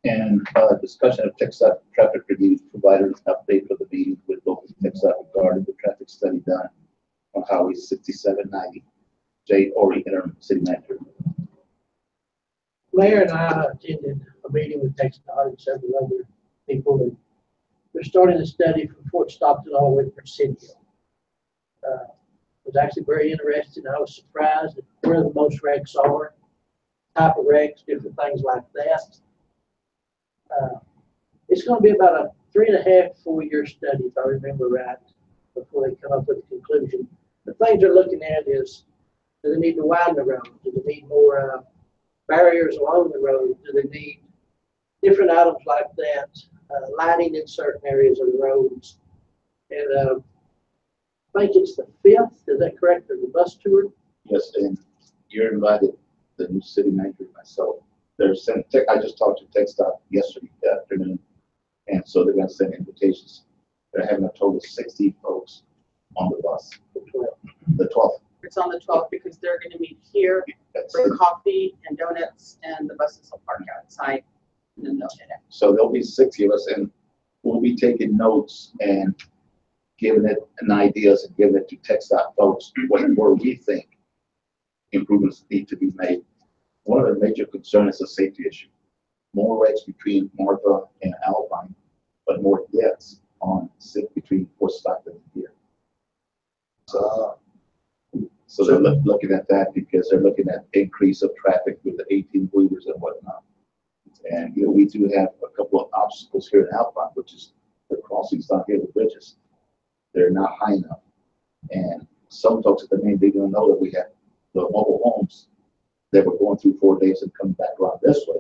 And discussion of TxDOT traffic review, provided an update for the meeting with local TxDOT regarding the traffic study done on Highway 6790. Jay Ori, interim city manager. Mayor and I attended a meeting with TxDOT and several other people, and they're starting a study from Fort Stockton all the way to Presidio. It was actually very interesting. I was surprised at where the most wrecks are, type of wrecks, different things like that. It's going to be about a 3.5 to 4 year study, if I remember right, before they come up with a conclusion. The things they're looking at is, do they need to widen the road? Do they need more barriers along the road? Do they need different items like that? Lighting in certain areas of the roads. And I think it's the 5th, is that correct, of the bus tour? Yes, and you're invited, the new city manager and myself. I just talked to TxDOT yesterday afternoon, and so they're going to send invitations. They're having a total of 60 folks on the bus. The 12th. It's on the 12th because they're going to meet here for coffee and donuts, and the buses will park outside, and then they'll head out. So there'll be 60 of us, and we'll be taking notes and giving it an ideas and giving it to TxDOT folks where we think improvements need to be made. One of the major concerns is a safety issue. More wrecks between Martha and Alpine, but more deaths between Fort Stockton and here. So they're looking at that because they're looking at increase of traffic with the 18-wheelers and whatnot. And you know, we do have a couple of obstacles here in Alpine, which is the crossings down here, the bridges. They're not high enough. And some folks at the main, they don't know that we have the mobile homes that were going through 4 days and coming back around this way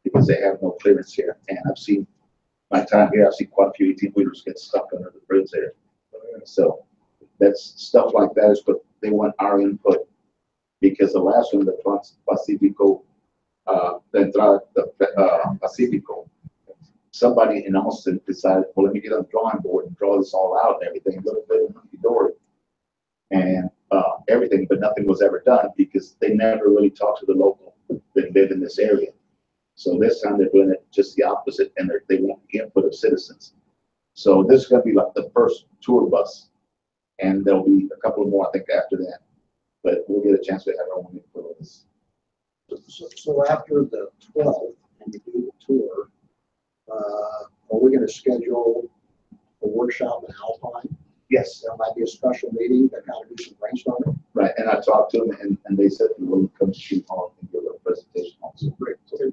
because they have no clearance here. And I've seen my time here, I've seen quite a few 18-wheelers get stuck under the bridge there. So that's stuff like that is what they want our input, because the last one, the Pacifico, Pacifico, somebody in Austin decided, well, let me get on the drawing board and draw this all out and everything, a little bit of hunky-dory and everything, but nothing was ever done because they never really talked to the local that live in this area. So this time they're doing it just the opposite, and they want the input of citizens. So this is going to be like the first tour bus, and there'll be a couple more, I think, after that. But we'll get a chance to have our own input on this. So after the 12th, and you do the tour, are we going to schedule a workshop in Alpine? Yes. There might be a special meeting to kind of do some brainstorming. Right, and I talked to them, and they said we will come to Shoot Hall and give a presentation also. Great. So,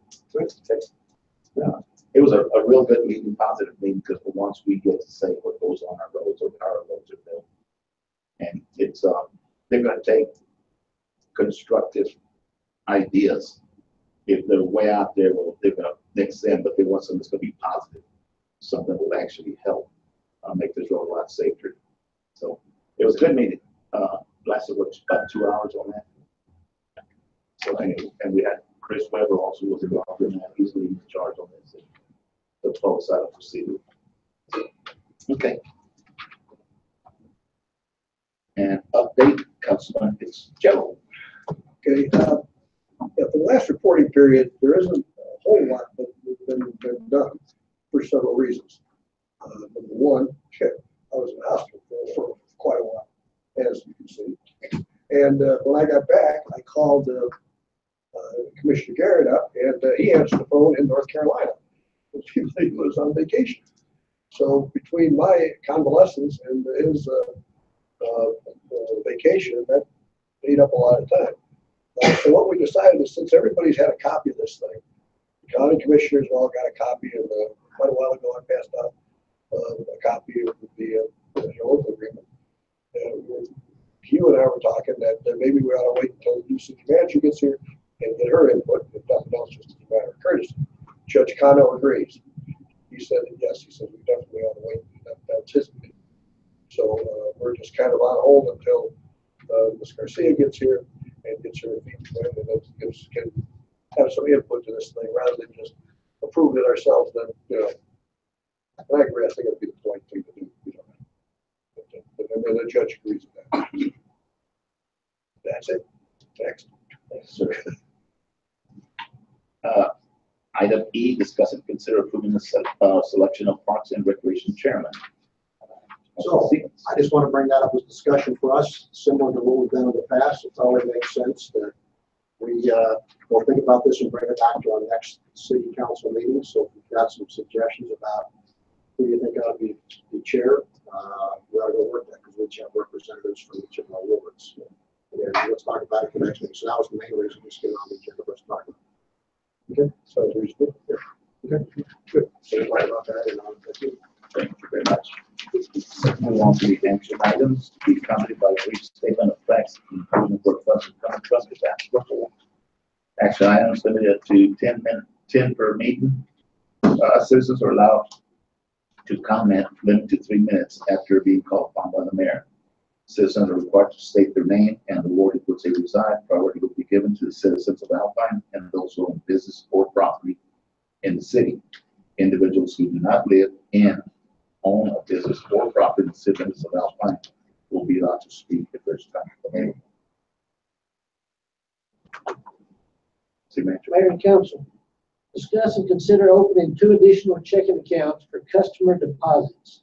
yeah, it was a real good meeting, positive meeting, because for once we get to say what goes on our roads or how our roads are built. And it's they're going to take constructive ideas. If they're way out there, well, they're going to mix them, but they want something that's going to be positive, something that will actually help make this road a lot safer. So it was a good meeting. lasted about 2 hours on that. So anyway, and we had Chris Weber also was involved in that. He's leading the charge on this. The 12-sided procedure. Okay. And update, Councilman Fitzgerald. Okay, at the last reporting period, there isn't a whole lot that has been done for several reasons. Number one, I was in the hospital for quite a while, as you can see. And when I got back, I called Commissioner Garrett up, and he answered the phone in North Carolina. He was on vacation. So between my convalescence and his vacation, that ate up a lot of time. So what we decided is, since everybody's had a copy of this thing, the county commissioners all got a copy, and quite a while ago I passed out a copy of the local agreement. You and I were talking that maybe we ought to wait until the new city manager gets here and get her input, if nothing else, just as a matter of courtesy. Judge Cano agrees. He said that yes, he said we definitely ought to wait. That's his opinion. So we're just kind of on hold until Ms. Garcia gets here and gets her feet wet, and then can have some input to this thing rather than just approve it ourselves. Then, you know, and I agree. I think it'd be the polite thing to do. You know, and then the judge agrees with that. That's it. Next. Thanks, sir. Item E, discuss and consider approving the selection of Parks and Recreation Chairman. So I just want to bring that up as discussion for us, similar to what we've done in the past. It probably makes sense that we will think about this and bring it back to our next city council meeting. So if you've got some suggestions about who you think ought to be the chair, we ought to go work that, because we each have representatives from each of our wards. And let's talk about it for next week. So that was the main reason we get on the agenda. Let's talk about it. Okay, sounds reasonable. Yeah. Okay, good. So you're right about that, and thank you. Thank you very much. Move on to the action items to be accompanied by a brief statement of facts, including for funds and common trust as applicable. Action items limited to 10 per meeting. Citizens are allowed to comment limited to 3 minutes after being called upon by the mayor. Citizens are required to state their name and the ward in which they reside. Priority will be given to the citizens of Alpine and those who own business or property in the city. Individuals who do not live in, own a business or property in the city limits of Alpine will be allowed to speak if there's time available. Mayor and council, discuss and consider opening 2 additional checking accounts for customer deposits.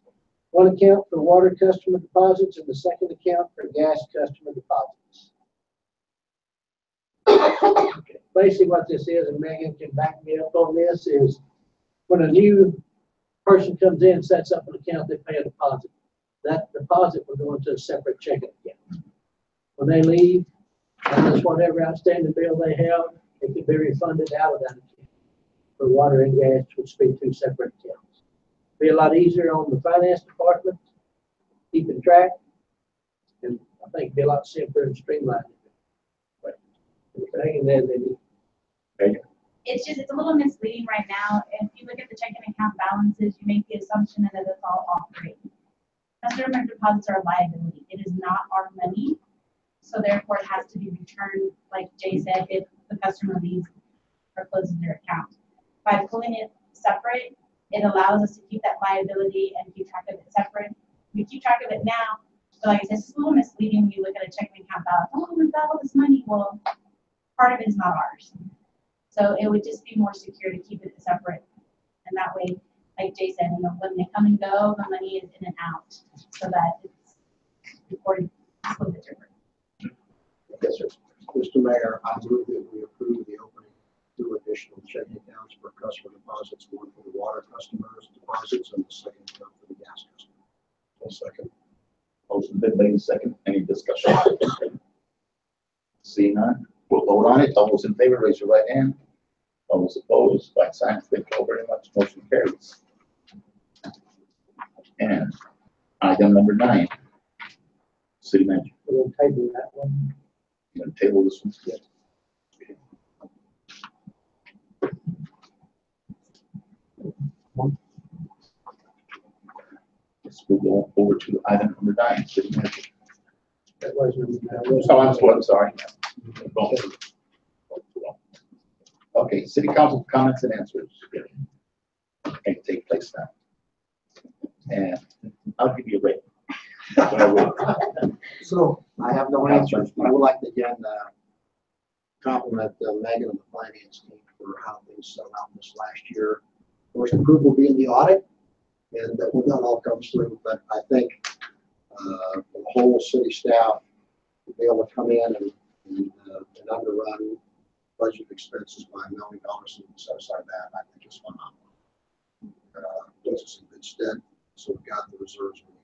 One account for water customer deposits and the second account for gas customer deposits. Basically what this is, and Megan can back me up on this, is when a new person comes in, sets up an account, they pay a deposit. That deposit will go into a separate checking account. When they leave, and that's whatever outstanding bill they have, it can be refunded out of that account. For water and gas, which would be 2 separate accounts. Be a lot easier on the finance department, keeping track, and I think it'd be a lot simpler and streamlined. But it's a little misleading right now. If you look at the checking account balances, you make the assumption that it's all operating. Customer deposits are a liability. It is not our money, so therefore it has to be returned, like Jay said, if the customer leaves or closes their account. By pulling it separate, it allows us to keep that liability and keep track of it separate. We keep track of it now, but like I said, it's a little misleading when you look at a checking account balance. Oh, we've got all this money. Well, part of it is not ours. So it would just be more secure to keep it separate. And that way, like Jay said, when they come and go, the money is in and out, so that it's reported a little bit different. Yes, sir. Mr. Mayor, I move that we approve the opening 2 additional checking accounts for customer deposits, one for the water customers deposits and the second account for the gas customers. I'll second. Motion been made second. Any discussion? Seeing none, we'll vote on it. All those in favor, raise your right hand. All those opposed, like sign. Thank you very much. Motion carries. And item number 9, city manager. We'll table that one. I'm going to table this one. Yeah. Let's go over to item number 9, city manager. That Oh, I'm sorry. Okay, city council comments and answers. Can take place now. And I'll give you a rate. So I have no answers. I would like to again compliment Megan and the finance team for how things settled out this last year. Of course, approval will be in the audit, and that will not all come through, but I think the whole city staff will be able to come in and underrun budget expenses by $1 million and set aside that. I think it's phenomenal. Puts us in good stead, so we've got the reserves we need.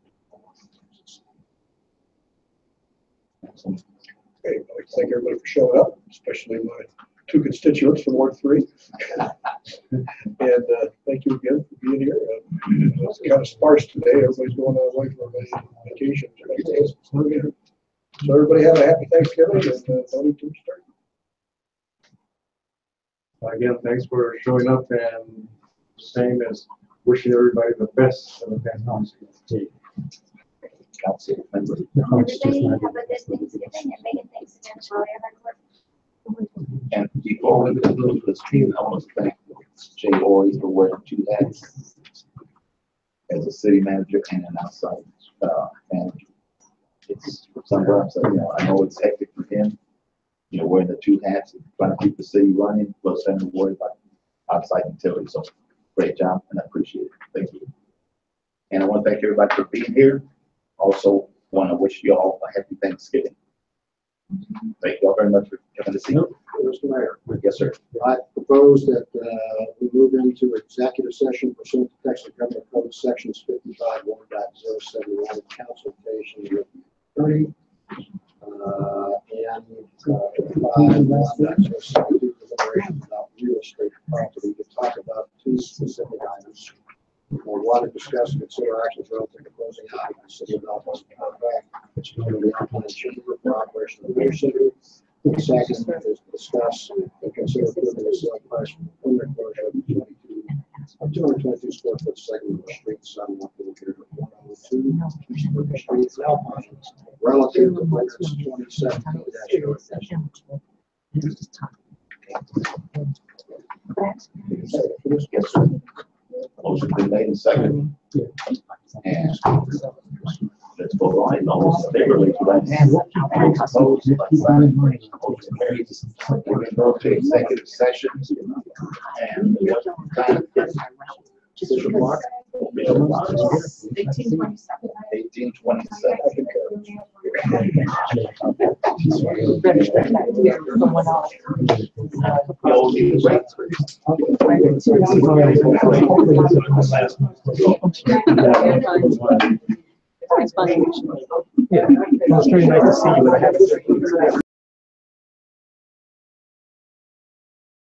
Excellent. Okay, I'd like to thank everybody for showing up, especially my two constituents from Ward 3. And thank you again for being here. It's kind of sparse today. Everybody's going away for a vacation. So everybody have a happy Thanksgiving and don't eat too much turkey. Again, thanks for showing up, and same as wishing everybody the best of the fantastic day. Council member. Everybody have a good Thanksgiving and Megan, thanks again for all your hard work. And before we conclude this meeting, I want to thank Jay Ori for wearing 2 hats as a city manager and an outside manager. It's sometimes, I know it's hectic for him, wearing the 2 hats and trying to keep the city running, plus having to worry about outside utilities. So great job, and I appreciate it. Thank you. And I want to thank everybody for being here. Also want to wish you all a happy Thanksgiving. Thank you all very much for coming to see me. Mr. Mayor. Yes, sir. I propose that we move into executive session pursuant to Texas Government Code sections 55(1.071), consultation with the attorney, and 55(1.072), deliberation about real estate property, to talk about 2 specific items. We want to discuss and consider actions relative to closing out the city of Alpine contract, which is under the Alpine Chamber for operation of the city. The second is to discuss and consider approving the sale price for the permanent closure of 222 square foot segment of the street sidewalk located at 102 East River Street, Alpine, relative to ordinance 2017-0. Yes, sir. Motion been made and seconded. And let's vote on it. All those in favor, raise your right hand. Opposed, like sign. Motion carries. We're going to go to executive session. And what time is it? Official clock? Official clock. 1827. 18:27. You'll need the rates for this. It's funny. Yeah, it's very nice to see you, but I haven't.